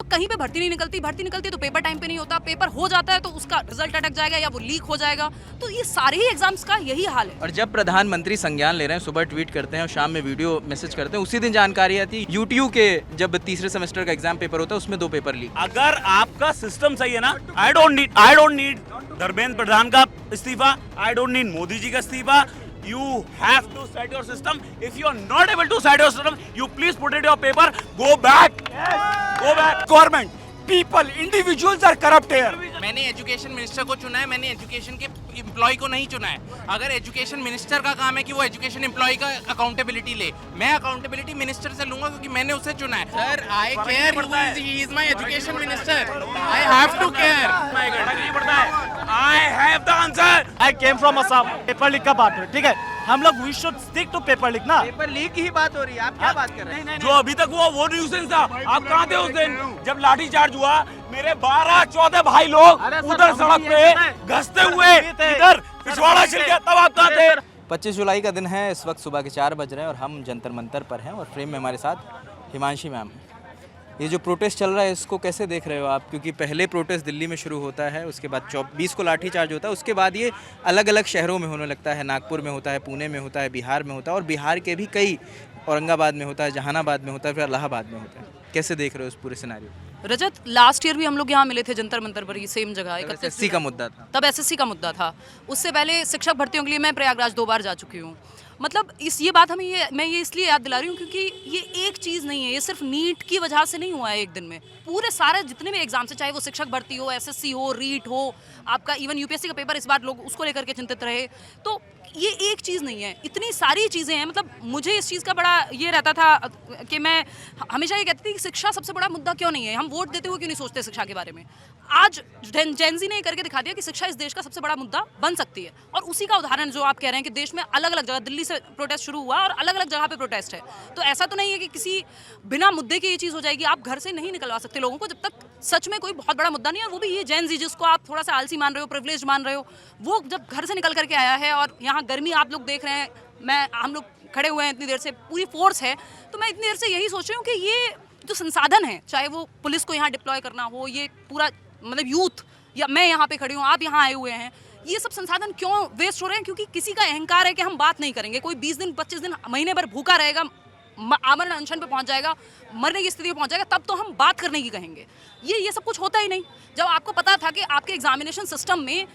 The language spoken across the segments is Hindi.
कहीं पे भर्ती नहीं निकलती, भर्ती निकलती तो पेपर टाइम पे नहीं होता, पेपर हो जाता है तो उसका रिजल्ट अटक जाएगा या वो लीक हो जाएगा। तो ये सारे ही एग्जाम्स का यही हाल है। और जब प्रधानमंत्री संज्ञान ले रहे हैं, सुबह ट्वीट करते हैं और शाम में वीडियो मैसेज करते हैं, उसी दिन जानकारी आती है यूटीयू के जब तीसरे सेमेस्टर का एग्जाम पेपर होता है उसमें 2 पेपर लीक। अगर आपका सिस्टम सही है ना, I don't need Dharmendra Pradhan का इस्तीफा, I don't need Modi ji का इस्तीफा। You have to set your system. If you are not able to set your system, you please put it in your paper. Go back. Go back. Government, people, individuals are corrupt here. मैंने एजुकेशन मिनिस्टर को चुना है, मैंने एजुकेशन के एम्प्लॉय को नहीं चुना है। अगर एजुकेशन मिनिस्टर का काम है कि वो एजुकेशन एम्प्लॉय का अकाउंटेबिलिटी ले, मैं अकाउंटेबिलिटी मिनिस्टर से लूंगा क्योंकि मैंने उसे चुना है। Sir, I care, he is my education minister, I have to care. I have the answer. I came from Assam. Paper leak का बात है, ठीक है? हम लोग we should stick to paper leak ना। पेपर लीक की ही बात हो रही है, आप क्या बात कर रहे हैं? जो अभी तक हुआ वो न्यूसेंस था। आप कहाँ थे उस दिन जब लाठीचार्ज हुआ? मेरे 12-14 भाई लोग उधर सड़क पे घसते हुए इधर पिछवाड़ा छिल गया, तब आप कहाँ थे? 25 जुलाई का दिन है, इस वक्त सुबह के 4 बज रहे हैं और हम जंतर मंतर पर हैं और फ्रेम में हमारे साथ हिमांशी मैम। ये जो प्रोटेस्ट चल रहा है इसको कैसे देख रहे हो आप? क्योंकि पहले प्रोटेस्ट दिल्ली में शुरू होता है, उसके बाद 20 को लाठीचार्ज होता है, उसके बाद ये अलग अलग शहरों में होने लगता है। नागपुर में होता है, पुणे में होता है, बिहार में होता है और बिहार के भी कई, औरंगाबाद में होता है, जहानाबाद में होता है, फिर इलाहाबाद में होता है। कैसे देख रहे हो इस पूरे सिनेरियो? रजत, लास्ट ईयर भी हम लोग यहाँ मिले थे जंतर मंतर पर, ये सेम जगह। एसएससी का मुद्दा था तब, एसएससी का मुद्दा था। उससे पहले शिक्षक भर्तियों के लिए मैं प्रयागराज 2 बार जा चुकी हूँ। मतलब ये बात हमें मैं ये इसलिए याद दिला रही हूँ क्योंकि ये एक चीज़ नहीं है, ये सिर्फ नीट की वजह से नहीं हुआ है एक दिन में। पूरे सारे जितने भी एग्जाम्स हैं, चाहे वो शिक्षक भर्ती हो, एसएससी हो, रीट हो, आपका इवन यूपीएससी का पेपर, इस बार लोग उसको लेकर के चिंतित रहे। तो ये एक चीज़ नहीं है, इतनी सारी चीज़ें हैं। मतलब मुझे इस चीज़ का बड़ा ये रहता था कि मैं हमेशा ये कहती थी कि शिक्षा सबसे बड़ा मुद्दा क्यों नहीं है, हम वोट देते हुए क्यों नहीं सोचते शिक्षा के बारे में। आज जेनजी ने करके दिखा दिया कि शिक्षा इस देश का सबसे बड़ा मुद्दा बन सकती है। और उसी का उदाहरण जो आप कह रहे हैं कि देश में अलग अलग जगह, दिल्ली से प्रोटेस्ट शुरू हुआ और अलग अलग जगह पे प्रोटेस्ट है। तो ऐसा तो नहीं है कि किसी बिना मुद्दे की ये चीज़ हो जाएगी। आप घर से नहीं निकलवा सकते लोगों को जब तक सच में कोई बहुत बड़ा मुद्दा नहीं है। और वो भी ये जेनजी जिसको आप थोड़ा सा आलसी मान रहे हो, प्रिविलेज मान रहे हो, वो जब घर से निकल करके आया है और यहाँ गर्मी आप लोग देख रहे हैं, हम लोग खड़े हुए हैं इतनी देर से, पूरी फोर्स है। तो मैं इतनी देर से यही सोच रही हूँ कि ये जो संसाधन है, चाहे वो पुलिस को यहाँ डिप्लॉय करना हो, ये पूरा मतलब यूथ, या मैं यहाँ पे खड़ी हूँ, आप यहाँ आए हुए हैं, ये सब संसाधन क्यों वेस्ट हो रहे हैं? क्योंकि किसी का अहंकार है कि हम बात नहीं करेंगे। कोई 20 दिन, 25 दिन, महीने भर भूखा रहेगा, आमरण अनशन पे पहुंच जाएगा, मरने की स्थिति में पहुंच जाएगा, तब तो हम बात करने की कहेंगे। ये सब कुछ होता ही नहीं। जब आपको पता था कि आपके एग्जामिनेशन सिस्टम में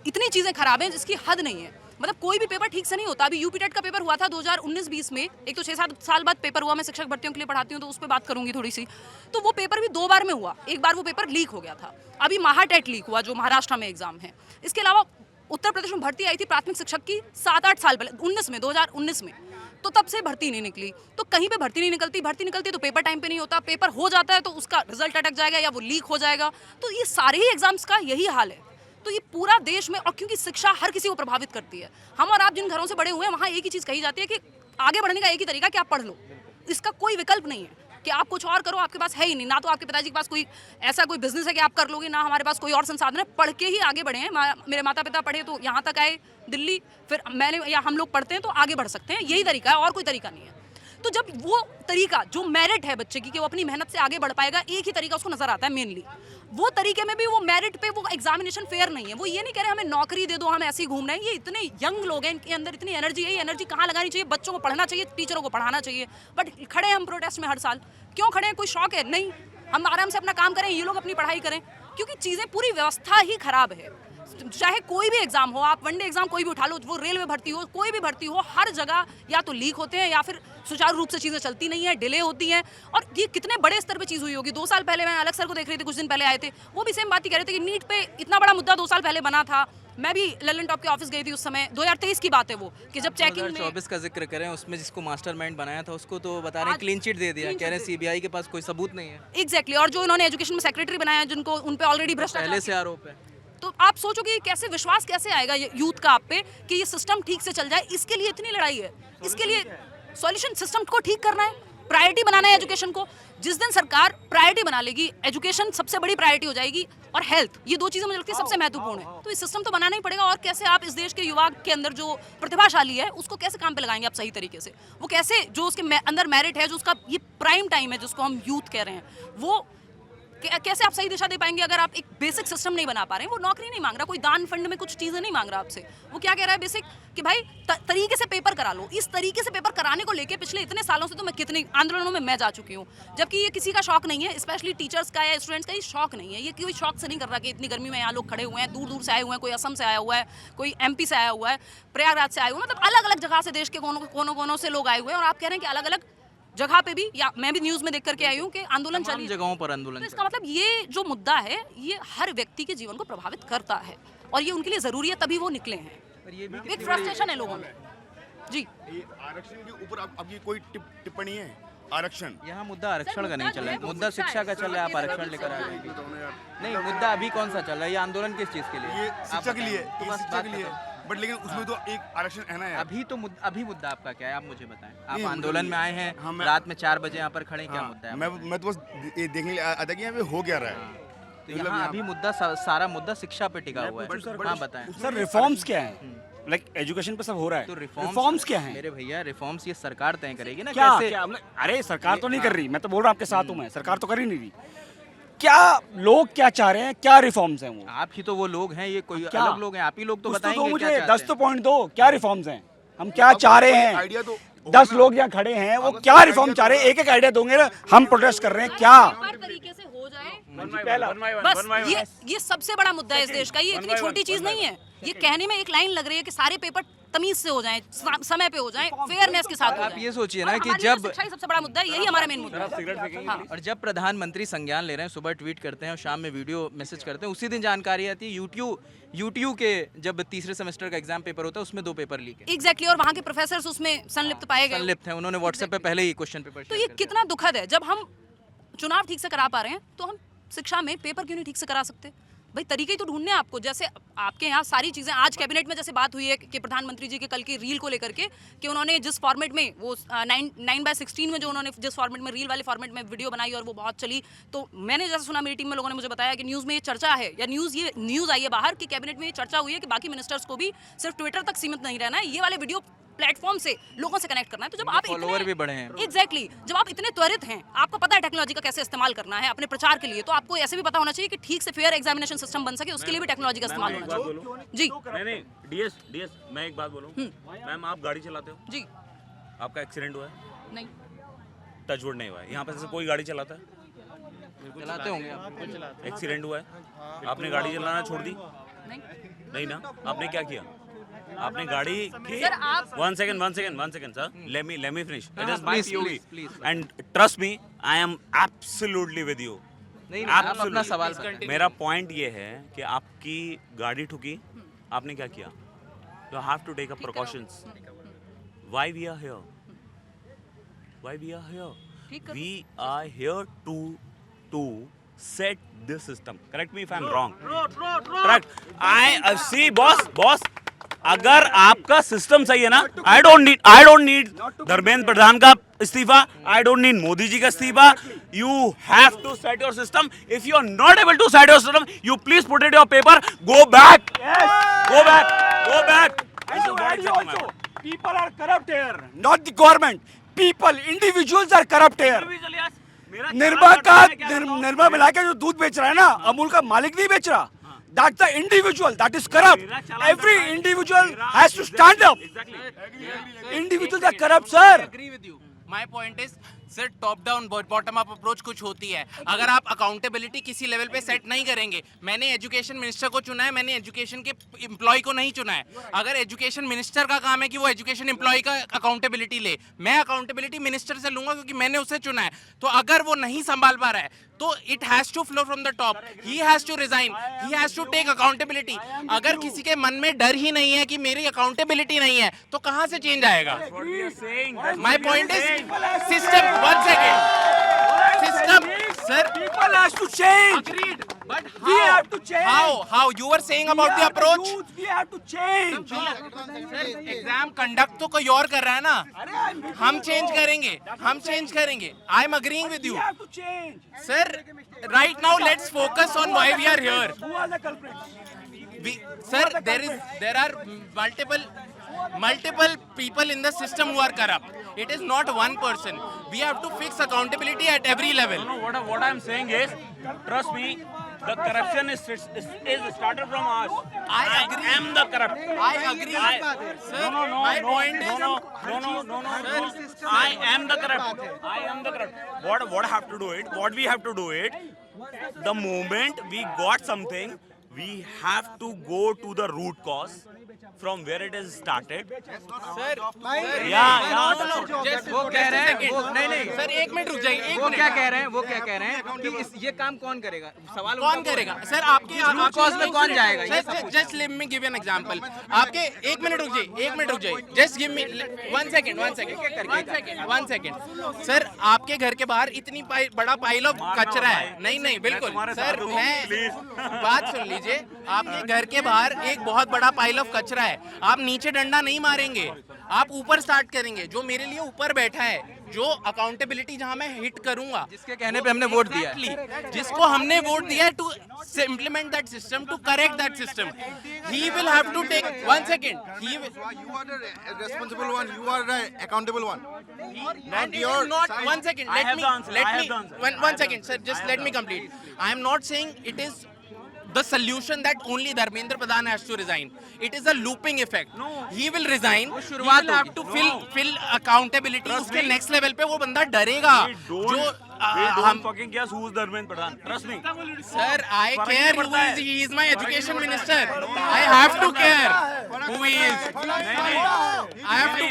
इतनी चीज़ें खराब हैं जिसकी हद नहीं है। मतलब कोई भी पेपर ठीक से नहीं होता। अभी यूपी टेट का पेपर हुआ था 2019-20 में, एक तो 6-7 साल बाद पेपर हुआ। मैं शिक्षक भर्तियों के लिए पढ़ाती हूँ तो उस पर बात करूंगी थोड़ी सी। तो वो पेपर भी 2 बार में हुआ, एक बार वो पेपर लीक हो गया था। अभी महाटेट लीक हुआ जो महाराष्ट्र में एग्जाम है। इसके अलावा उत्तर प्रदेश में भर्ती आई थी प्राथमिक शिक्षक की 7-8 साल पहले, 2019 में, तो तब से भर्ती नहीं निकली। तो कहीं पे भर्ती नहीं निकलती, भर्ती निकलती तो पेपर टाइम पे नहीं होता, पेपर हो जाता है तो उसका रिजल्ट अटक जाएगा या वो लीक हो जाएगा। तो ये सारे ही एग्जाम्स का यही हाल है। तो ये पूरा देश में, और क्योंकि शिक्षा हर किसी को प्रभावित करती है। हम और आप जिन घरों से बड़े हुए हैं वहाँ एक ही चीज़ कही जाती है कि आगे बढ़ने का एक ही तरीका कि आप पढ़ लो, इसका कोई विकल्प नहीं है कि आप कुछ और करो। आपके पास है ही नहीं, ना तो आपके पिताजी के पास कोई ऐसा कोई बिजनेस है कि आप कर लोगे, ना हमारे पास कोई और संसाधन है। पढ़ के ही आगे बढ़े हैं। मेरे माता पिता पढ़े तो यहाँ तक आए दिल्ली, फिर मैंने या हम लोग पढ़ते हैं तो आगे बढ़ सकते हैं। यही तरीका है, और कोई तरीका नहीं है। तो जब वो तरीका जो मेरिट है बच्चे की कि वो अपनी मेहनत से आगे बढ़ पाएगा, एक ही तरीका उसको नजर आता है मेनली, वो तरीके में भी वो मेरिट पे वो एग्जामिनेशन फेयर नहीं है। वो ये नहीं कह रहे हमें नौकरी दे दो, हम ऐसे ही घूमना है। ये इतने यंग लोग हैं, इनके अंदर इतनी एनर्जी है। ये एनर्जी कहाँ लगानी चाहिए? बच्चों को पढ़ना चाहिए, टीचरों को पढ़ाना चाहिए। बट खड़े हैं हम प्रोटेस्ट में हर साल। क्यों खड़े हैं? कोई शौक है? नहीं, हम आराम से अपना काम करें, ये लोग अपनी पढ़ाई करें। क्योंकि चीज़ें, पूरी व्यवस्था ही खराब है। चाहे कोई भी एग्जाम हो, आप वनडे एग्जाम कोई भी उठा लो, वो रेलवे भर्ती हो, कोई भी भर्ती हो, हर जगह या तो लीक होते हैं या फिर सुचारू रूप से चीज़ें चलती नहीं है, डिले होती हैं। और ये कितने बड़े स्तर पे चीज़ हुई होगी। 2 साल पहले मैं अलग सर को देख रही थी, कुछ दिन पहले आए थे, वो भी सेम बात ही कह रहे थे कि नीट पे इतना बड़ा मुद्दा 2 साल पहले बना था। मैं भी ललन टॉप के ऑफिस गई थी उस समय, 2023 की बात है वो, कि जब चेकिंग में 2024 का जिक्र करें, उसमें जिसको मास्टरमाइंड बनाया था उसको तो बता रहे हैं क्लीन चिट दे दिया, कह रहे हैं सीबीआई के पास कोई सबूत नहीं है। एग्जैक्टली। और जो इन्होंने एजुकेशन में सेक्रेटरी बनाया, जिनको उन पे ऑलरेडी भ्रष्टाचार पहले से आरोप है। तो आप सोचो कि कैसे विश्वास कैसे आएगा यूथ का आप पे कि ये सिस्टम ठीक से चल जाए। इसके लिए इतनी लड़ाई है। इसके लिए सॉल्यूशन सिस्टम को ठीक करना है, प्रायोरिटी बनाना है एजुकेशन को। जिस दिन सरकार प्रायोरिटी बना लेगी, एजुकेशन सबसे बड़ी प्रायोरिटी हो जाएगी, और हेल्थ, ये 2 चीज़ें मुझे लगती है सबसे महत्वपूर्ण है। तो इस सिस्टम तो बनाना ही पड़ेगा। और कैसे आप इस देश के युवा के अंदर जो प्रतिभाशाली है उसको कैसे काम पे लगाएंगे आप सही तरीके से? वो कैसे, जो उसके अंदर मेरिट है, जो उसका ये प्राइम टाइम है जिसको हम यूथ कह रहे हैं, वो कैसे आप सही दिशा दे पाएंगे अगर आप एक बेसिक सिस्टम नहीं बना पा रहे हैं? वो नौकरी नहीं मांग रहा, कोई दान फंड में कुछ चीज़ें नहीं मांग रहा आपसे। वो क्या कह रहा है बेसिक कि भाई तरीके से पेपर करा लो। इस तरीके से पेपर कराने को लेके पिछले इतने सालों से तो मैं कितने आंदोलनों में मैं जा चुकी हूँ, जबकि ये किसी का शौक नहीं है, स्पेशली टीचर्स का या स्टूडेंट्स का ये शौक नहीं है। ये कोई शौक से नहीं कर रहा कि इतनी गर्मी में यहाँ लोग खड़े हुए हैं, दूर दूर से आए हुए हैं, कोई असम से आया हुआ है, कोई MP से आया हुआ है, प्रयागराज से आए हुए हैं, मतलब अलग अलग जगह से देश के कोनों कोनों से लोग आए हुए हैं। और आप कह रहे हैं कि अलग अलग जगह पे भी, या मैं भी न्यूज में देख करके आई हूँ कि आंदोलन तमाम जगहों पर आंदोलन तो इसका मतलब ये जो मुद्दा है ये हर व्यक्ति के जीवन को प्रभावित करता है और ये उनके लिए जरूरी है, तभी वो निकले हैं। पर ये भी एक फ्रस्ट्रेशन है लोगों में जी। ये आरक्षण के ऊपर अब ये कोई टिप्पणी है? आरक्षण यहाँ मुद्दा आरक्षण का नहीं चल रहा है, मुद्दा शिक्षा का चल रहा है। आप आरक्षण लेकर आ गए नहीं, मुद्दा अभी कौन सा चल रहा है? ये आंदोलन किस चीज के लिए? ये आप शिक्षा के लिए, बताएं। तो ये बस शिक्षा बात के लिए, खत्म। बट लेकिन उसमें तो एक आरक्षण है ना यार। अभी मुद्दा आपका क्या है? आप मुझे बताएं। आप नहीं, आंदोलन में आए हैं, हाँ, मैं- रात में 4 बजे यहाँ पर खड़े हैं, क्या हाँ, मुद्दा है? मैं तो बस ये देखने के लिए आया था कि यहाँ पे हो क्या रहा है। तो मतलब यहाँ यहाँ- अभी मुद्दा सारा मुद्दा शिक्षा पे टिका हुआ है। हाँ बताएं। सर रिफॉर्म्स क्या है? लाइक एजुकेशन पे सब हो रहा है, तो रिफॉर्म्स क्या है? मेरे भैया, रिफॉर्म्स ये सरकार तय करेगी ना। क्या कैसे? क्या मतलब, अरे सरकार तो नहीं कर रही, मैं तो बोल रहा हूँ आपके साथ हूँ मैं, सरकार तो कर ही नहीं रही। क्या लोग क्या चाह रहे हैं, क्या रिफॉर्म्स हैं वो? आप ही तो वो लोग हैं, ये कोई क्या? अलग लोग हैं? आप ही लोग तो कुछ बताएंगे दो क्या मुझे, चाहते 10 हैं। तो पॉइंट दो, क्या रिफॉर्म्स हैं, हम क्या चाह रहे हैं? आइडिया तो 10 लोग यहाँ खड़े हैं, वो क्या रिफॉर्म चाह रहे हैं? एक एक आइडिया दोगे ना, हम प्रोटेस्ट कर रहे हैं क्या? हर तरीके से हो जाए पहला बस ये सबसे बड़ा मुद्दा है इस देश का। ये इतनी छोटी चीज नहीं है, ये कहने में एक लाइन लग रही है कि सारे पेपर तमीज से हो जाएं, समय पे हो जाएं, फेयरनेस के साथ हो आप जाएं। ये सोचिए ना और कि हमारे लिए जब शिक्षा ही सबसे बड़ा मुद्दा है, यही हमारा मेन मुद्दा है। हाँ। और जब प्रधानमंत्री संज्ञान ले रहे हैं, सुबह ट्वीट करते हैं और शाम में वीडियो मैसेज करते हैं, उसी दिन जानकारी आती है यूट्यूब के जब तीसरे सेमेस्टर का एग्जाम पेपर होता है उसमें 2 पेपर लीक है। एग्जैक्टली, और वहाँ के प्रोफेसर उसमें संलिप्त पाए गए। संलिप्त हैं, उन्होंने व्हाट्सएप पे पहले ही क्वेश्चन पेपर तो ये कितना दुखद है। जब हम चुनाव ठीक से करा पा रहे हैं तो हम शिक्षा में पेपर क्यों नहीं ठीक से करा सकते? भाई तरीके ही तो ढूंढने हैं आपको। जैसे आपके यहाँ सारी चीज़ें आज कैबिनेट में जैसे बात हुई है कि प्रधानमंत्री जी के कल की रील को लेकर के कि उन्होंने जिस फॉर्मेट में वो 9:16 में जो उन्होंने जिस फॉर्मेट में रील वाले फॉर्मेट में वीडियो बनाई और वो बहुत चली, तो मैंने जैसे सुना, मेरी टीम में लोगों ने मुझे बताया कि न्यूज़ में ये चर्चा है या न्यूज़ आई है बाहर कि कैबिनेट में ये चर्चा हुई है कि बाकी मिनिस्टर्स को भी सिर्फ ट्विटर तक सीमित नहीं रहना है, ये वाले वीडियो प्लेटफॉर्म से लोगों से कनेक्ट करना है। तो जब आप फॉलोअर भी बढ़े हैं। एग्जैक्टली, जब आप इतने त्वरित हैं, आपको पता है टेक्नोलॉजी का कैसे इस्तेमाल करना है अपने प्रचार के लिए, तो आपको ऐसे भी पता होना चाहिए कि ठीक से फेयर एग्जामिनेशन सिस्टम बन सके, उसके लिए भी टेक्नोलॉजी का इस्तेमाल होना चाहिए। जी नहीं डीएस मैं एक बात बोलूं। मैम आप गाड़ी चलाते हो, जी। आपका एक्सीडेंट हुआ है? नहीं टचवुड नहीं हुआ है। यहाँ पे से कोई गाड़ी चलाता है? चलाते होंगे आप। एक्सीडेंट हुआ है, आपने गाड़ी चलाना छोड़ दी? नहीं नहीं ना, आपने क्या किया? आपने गाड़ी की। सर, आप- one second sir, let me finish. It is my please, POV please. and trust me, I am absolutely with you. नहीं, आप अपना Absolutely. सवाल बताएं। मेरा पॉइंट ये है कि आपकी गाड़ी ठुकी, आपने क्या किया? You have to take a precautions. Why we are here? Why we are here? ठीक करो। We are here to set this system. Correct me if I'm wrong. Correct. I see, boss. अगर आपका सिस्टम सही है ना, I don't need Dharmendra Pradhan का इस्तीफा, I don't need Modi ji का इस्तीफा। You have to set your system. If you are not able to set your system, you please put it your paper, go back. People are corrupt here, not the government. People, individuals are corrupt here. Nirma मिला के जो दूध बेच रहा है ना, अमूल का मालिक नहीं बेच रहा. That's the individual that is corrupt. Every individual has to stand up. Individuals are corrupt, sir. My point is sir, top down bottom up approach कुछ होती है। अगर आप अकाउंटेबिलिटी किसी लेवल पे सेट नहीं करेंगे, मैंने एजुकेशन मिनिस्टर को चुना है, मैंने एजुकेशन के एम्प्लॉय को नहीं चुना है। अगर एजुकेशन मिनिस्टर का काम है कि वो एजुकेशन एम्प्लॉय का अकाउंटेबिलिटी ले, मैं अकाउंटेबिलिटी मिनिस्टर से लूंगा क्योंकि मैंने उसे चुना है। तो अगर वो नहीं संभाल पा रहा है तो it has to flow from the top, he has to resign, he has to take accountability. अगर किसी के मन में डर ही नहीं है कि मेरी अकाउंटेबिलिटी नहीं है तो कहां से चेंज आएगा? My point is system, one second, system sir, People has to change. agreed, but We have to change. how you were saying about the approach? We have to change. Sir exam conduct तो कोई और कर रहा है ना, हम चेंज करेंगे, I am agreeing with you We have to change. Sir. Right now let's focus on why we are here. Who are the culprits? There are multiple people in the system who are corrupt. It is not one person. We have to fix accountability at every level. No, what I'm saying is, trust me, the corruption is started from us. I agree. I am the corrupt. I agree. Sir, my point is... No. I am the corrupt. I am the corrupt. What have to do it? What we have to do it? The moment we got something, we have to go to the root cause from where it is started. Sir वो कह रहे हैं वो नहीं सर एक मिनट रुक जाइए वो क्या कह रहे हैं कि ये काम कौन करेगा सवाल कौन करेगा सर आपके कॉज में कौन जाएगा just let me give an example आपके एक मिनट रुक जाइए just give me one second sir आपके घर के बाहर इतनी बड़ा पाइल ऑफ कचरा है नहीं बिल्कुल सर मैं बात सुन लीजिए आपके घर के बाहर एक बहुत बड़ा पाइल ऑफ कचरा है आप नीचे डंडा नहीं मारेंगे आप ऊपर स्टार्ट करेंगे जो मेरे लिए ऊपर बैठा है जो अकाउंटेबिलिटी जहां मैं हिट करूंगा जिसके कहने पे हमने वोट दिया जिसको हमने वोट दिया है to implement that system to correct that system he will have to take one second he You are the responsible one. You are the accountable one. and it is not one second I have the answer. one second sir just let me complete I am not saying it is the solution that only Dharmendra Pradhan has to resign. It is a looping effect. No. He will resign. He will have to fill accountability. उसके next level पे वो बंदा डरेगा. जो हम fucking guess who is Dharmendra Pradhan. Trust me. Sir, I care who is he. He is my education minister. I have to care who he is. I have to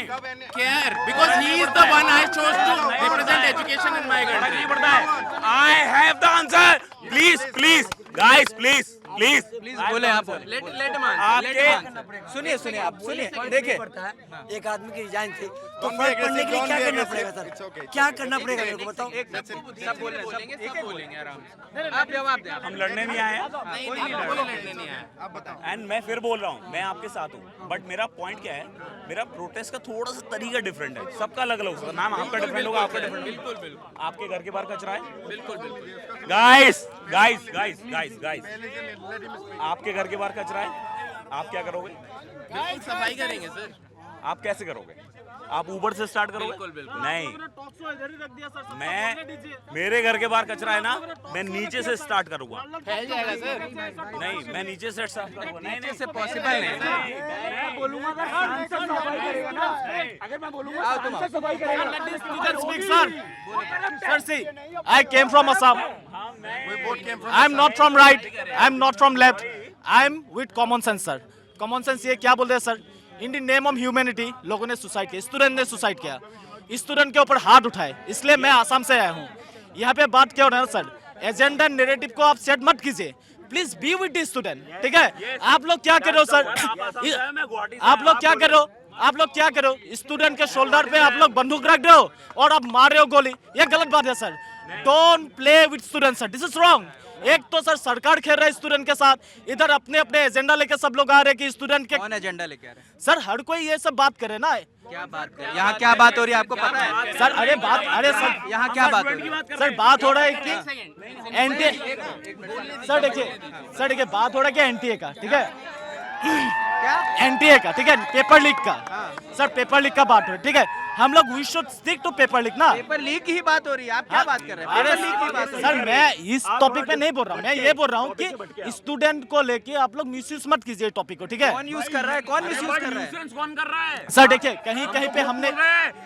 care because he is the one I chose to represent education in my country. I have the answer. Please, guys, please. बोले आप Let him answer. आपके सुनिए आप देखिए एक आदमी की रिजाइन थी तो फर्क पड़ने के लिए क्या करना पड़ेगा सर क्या करना पड़ेगा मेरे को बताओ सब बोलेंगे आराम से आप जवाब दें हम लड़ने नहीं आए हैं नहीं लड़ने नहीं आया एंड मैं फिर बोल रहा हूँ मैं आपके साथ हूँ बट मेरा पॉइंट क्या है मेरा प्रोटेस्ट का थोड़ा सा तरीका डिफरेंट है सबका अलग अलग होगा मैम आपका डिफरेंट होगा आपका डिफरेंट बिल्कुल आपके घर के बाहर कचरा है बिल्कुल गाइस आपके घर के बाहर कचरा है आप क्या करोगे सफाई करेंगे सर आप कैसे करोगे आप ऊपर से स्टार्ट करोगे बिल्कुल नहीं मैं मेरे घर के बाहर कचरा है ना मैं नीचे से स्टार्ट करूंगा फैल जाएगा सर नहीं मैं नीचे से स्टार्ट करूंगा नहीं से पॉसिबल नहीं Sir, see, I came from Assam. I am not from right. I am not from left. I am with common sense, sir. Common sense ये क्या बोल रहे हैं sir? In the name of humanity, लोगों ने सुसाइड किया, स्टूडेंट ने सुसाइड किया, स्टूडेंट के ऊपर हाथ उठाए, इसलिए मैं आसाम से आया हूँ. यहाँ पे बात क्या हो रहा है सर? एजेंडा नैरेटिव को आप सेट मत कीजिए. Please be with the student. ठीक है? आप लोग क्या कर रहे हो सर? आप लोग क्या कर रहे हो? आप लोग क्या करो स्टूडेंट के शोल्डर पे आप लोग बंदूक रख रहे हो और आप मार रहे हो गोली. ये गलत बात है sir. Don't play with student sir. This is wrong. एक तो सर सरकार खेल रहा है स्टूडेंट के साथ, इधर अपने अपने एजेंडा लेके सब लोग आ रहे हैं कि स्टूडेंट के कौन एजेंडा लेके आ रहे हैं सर हर कोई ये सब बात करे ना. क्या बात कर यहाँ क्या बात हो रही है आपको पता है सर अरे सर यहाँ क्या बात हो रही है सर बात हो रहा है कि एनटीए सर देखिए बात हो रहा है कि एनटीए का. ठीक है एनटीए का. ठीक है पेपर लीक का. सर पेपर लीक का बात हो रही है. ठीक है हम लोग we should stick to paper leak ना. पेपर लीक ही बात हो रही है आप क्या बात कर रहे हैं पेपर लीक की बात हो रही है सर मैं इस टॉपिक पे नहीं बोल रहा हूँ. मैं ये बोल रहा हूँ कि स्टूडेंट को लेके आप लोग मिसयूज मत कीजिए टॉपिक को. ठीक है कौन यूज कर रहा है कौन मिसयूज कर रहा है कौन कर रहा है सर देखिए कहीं पे हमने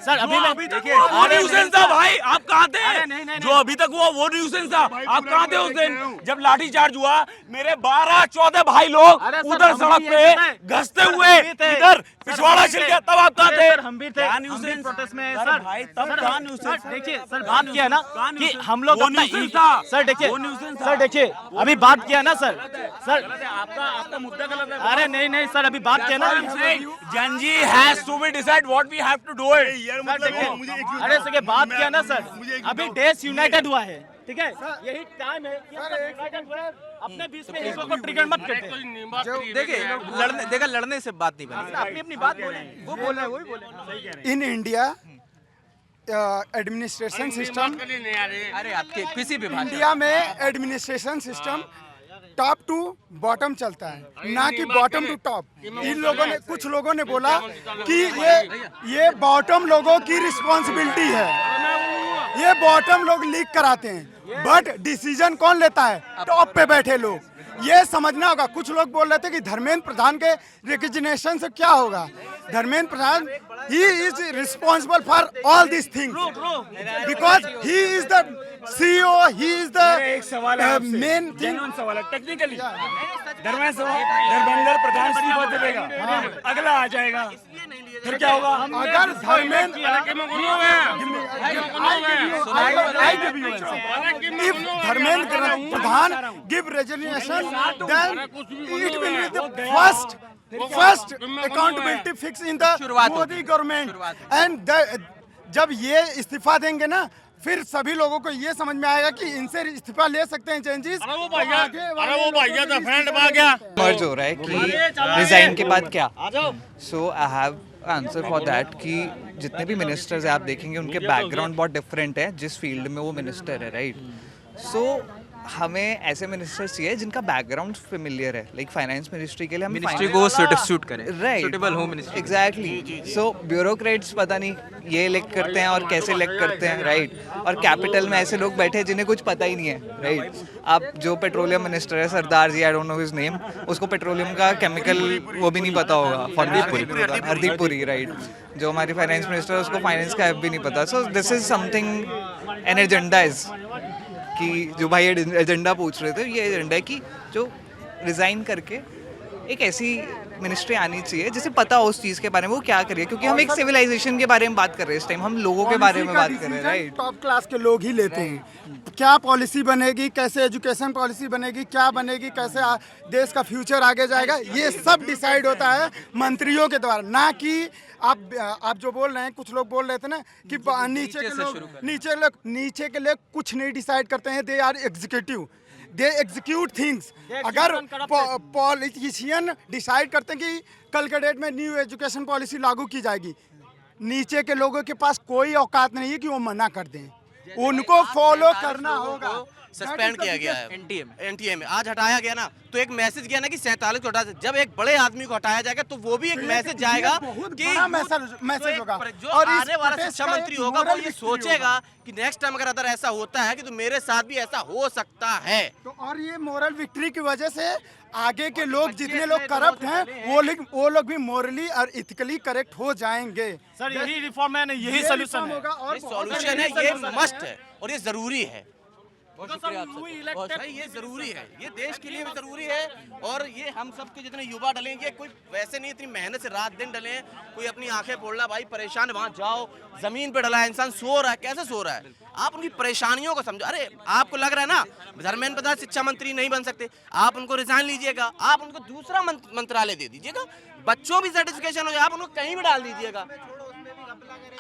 सर अभी देखिए वो न्यूसेंस था भाई आप कहाँ थे जो अभी तक वो न्यूसेंस था आप कहाँ थे उस दिन जब लाठी चार्ज हुआ मेरे 12-14 भाई लोग उधर सड़क पे घसते हुए इधर पिछवाड़ा छिल गया तब आप कहाँ थे हम भी थे न्यूसेंस प्रोटेस्ट में सर भाई तब कहाँ न्यूसेंस देखिए सर बात किया ना कि हम लोग वो न्यूसेंस था सर देखिए वो न्यूसेंस था सर देखिए अभी बात किया ना सर आपका मुद्दा गलत है अरे नहीं सर अभी बात किया ना Janji has to be decide what we have to do it. अरे सर बात किया ना सर अभी देश यूनाइटेड हुआ है. ठीक है यही टाइम है कि यूनाइटेड हुआ है. अपने बीच में इसको ट्रिगर मत करते. देखिए लड़ने से बात नहीं बनी अपनी अपनी बात बोले वो बोल रहा है वही बोले इन इंडिया एडमिनिस्ट्रेशन सिस्टम अरे आपके किसी भी भाषा इंडिया में administration system top to bottom चलता है, ना कि बॉटम टू टॉप। इन लोगों ने, कुछ लोगों ने बोला कि ये बॉटम लोगों की रिस्पॉन्सिबिलिटी है, ये बॉटम लोग लीक कराते हैं, बट डिसीजन कौन लेता है? टॉप पे बैठे लोग। ये समझना होगा। कुछ लोग बोल रहे थे कि धर्मेंद्र प्रधान के रिकग्निशन से क्या होगा। Dharmendra Pradhan he is responsible for all this things because he is the CEO, he is एक सवाल है द आपसे, मेन थिंग। जेन्युइन सवाल है, टेक्निकली धर्मेंद्र प्रधान इस्तीफा दे देगा, अगला आ जाएगा, फिर क्या होगा? अगर Dharmendra if Dharmendra Pradhan give resignation, then it will be the first accountability fix in the Modi government, and जब ये इस्तीफा देंगे ना, फिर सभी लोगों को ये समझ में आएगा कि इनसे इस्तीफा ले सकते हैं चेंजेस। मर्ज हो रहा है कि रिजाइन के बाद क्या। So I have answer for that कि जितने भी मिनिस्टर्स हैं आप देखेंगे उनके बैकग्राउंड बहुत डिफरेंट है जिस फील्ड में वो मिनिस्टर है, राइट। सो हमें ऐसे मिनिस्टर्स चाहिए जिनका बैकग्राउंड फेमिलियर है, लाइक फाइनेंस मिनिस्ट्री के लिए हम मिनिस्ट्री को सूट करें, राइट, सुटेबल हो मिनिस्ट्री। एग्जैक्टली। सो ब्यूरोक्रेट्स पता नहीं ये इलेक्ट करते हैं और कैसे इलेक्ट करते हैं, राइट। और कैपिटल में ऐसे लोग बैठे हैं जिन्हें कुछ पता ही नहीं है, राइट। आप जो पेट्रोलियम मिनिस्टर है Sardar ji, I don't know his name, उसको पेट्रोलियम का केमिकल वो भी नहीं पता होगा, हरदीप पुरी, राइट। जो हमारी फाइनेंस मिनिस्टर है उसको फाइनेंस का भी नहीं पता। So this is something an agenda is कि जो भाई एजेंडा पूछ रहे थे, ये एजेंडा है कि जो रिज़ाइन करके एक ऐसी मिनिस्ट्री आनी चाहिए जिसे पता हो उस चीज़ के बारे में वो क्या करिए, क्योंकि हम एक सिविलाइजेशन के बारे में बात कर रहे हैं इस टाइम, हम लोगों के बारे में बात कर रहे हैं, राइट। टॉप क्लास के लोग ही लेते हैं। क्या पॉलिसी बनेगी, कैसे एजुकेशन पॉलिसी बनेगी, क्या बनेगी, कैसे देश का फ्यूचर आगे जाएगा, ये सब डिसाइड होता है मंत्रियों के द्वारा, ना कि आप जो बोल रहे हैं। कुछ लोग बोल रहे थे ना कि नीचे के लोग कुछ नहीं डिसाइड करते हैं, they are executive, they execute things. अगर पॉलिटिशियन डिसाइड करते हैं कि कल के डेट में न्यू एजुकेशन पॉलिसी लागू की जाएगी, नीचे के लोगों के पास कोई औकात नहीं है कि वो मना कर दें, उनको फॉलो करना होगा। सस्पेंड किया गया है एनटीए में, आज हटाया गया ना, तो एक मैसेज गया ना कि 47 को हटा। जब एक बड़े आदमी को हटाया जाएगा तो वो भी एक मैसेज जाएगा कि मैसेज होगा। जो आने वाला शिक्षा मंत्री होगा वो ये सोचेगा कि नेक्स्ट टाइम अगर ऐसा होता है कि तो मेरे साथ भी ऐसा हो सकता है। तो और ये मोरल विक्ट्री की वजह से आगे के लोग, जितने लोग करप्ट हैं, वो लोग भी मोरली और इथिकली करेक्ट हो जाएंगे। सर यही रिफॉर्म है, यही सोल्यूशन होगा। और सॉल्यूशन है, ये मस्ट है और ये जरूरी है। ये जरूरी है, ये देश के लिए भी जरूरी है, और ये हम सब के जितने युवा डलेंगे, कोई वैसे नहीं इतनी मेहनत से रात दिन डले, कोई अपनी आंखें फोड़ रहा, भाई परेशान, वहां जाओ, जमीन पे डला है इंसान, सो रहा है, कैसे सो रहा है, आप उनकी परेशानियों को समझो। अरे आपको लग रहा है ना धर्मेंद्र प्रधान शिक्षा मंत्री नहीं बन सकते, आप उनको रिजाइन लीजिएगा, आप उनको दूसरा मंत्रालय दे दीजिएगा, बच्चों भी सर्टिफिकेशन हो जाए, आप उनको कहीं भी डाल दीजिएगा,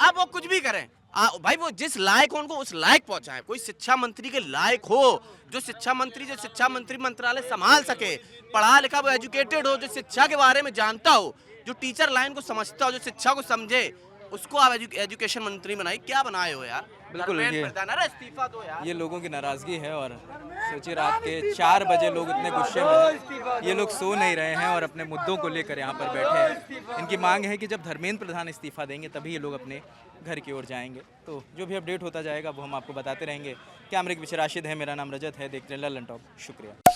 आप वो कुछ भी करें, भाई वो जिस लायक हो उनको उस लायक पहुंचाएं। कोई शिक्षा मंत्री के लायक हो, जो शिक्षा मंत्री मंत्रालय संभाल सके, पढ़ा लिखा वो एजुकेटेड हो, जो शिक्षा के बारे में जानता हो, जो टीचर लाइन को समझता हो, जो शिक्षा को समझे, उसको आप एजुकेशन मंत्री बनाइए। क्या बनाए हो यार, बिल्कुल इस्तीफा दो यार। ये लोगों की नाराजगी है, और सोचिए रात के 4 बजे लोग इतने गुस्से में हैं, ये लोग सो नहीं रहे हैं और अपने मुद्दों को लेकर यहाँ पर बैठे हैं। इनकी मांग है कि जब धर्मेंद्र प्रधान इस्तीफा देंगे तभी ये लोग अपने घर की ओर जाएंगे। तो जो भी अपडेट होता जाएगा वो हम आपको बताते रहेंगे। कैमरे के पीछे राशिद है, मेरा नाम रजत है, देखते हैं ललन टॉप। शुक्रिया।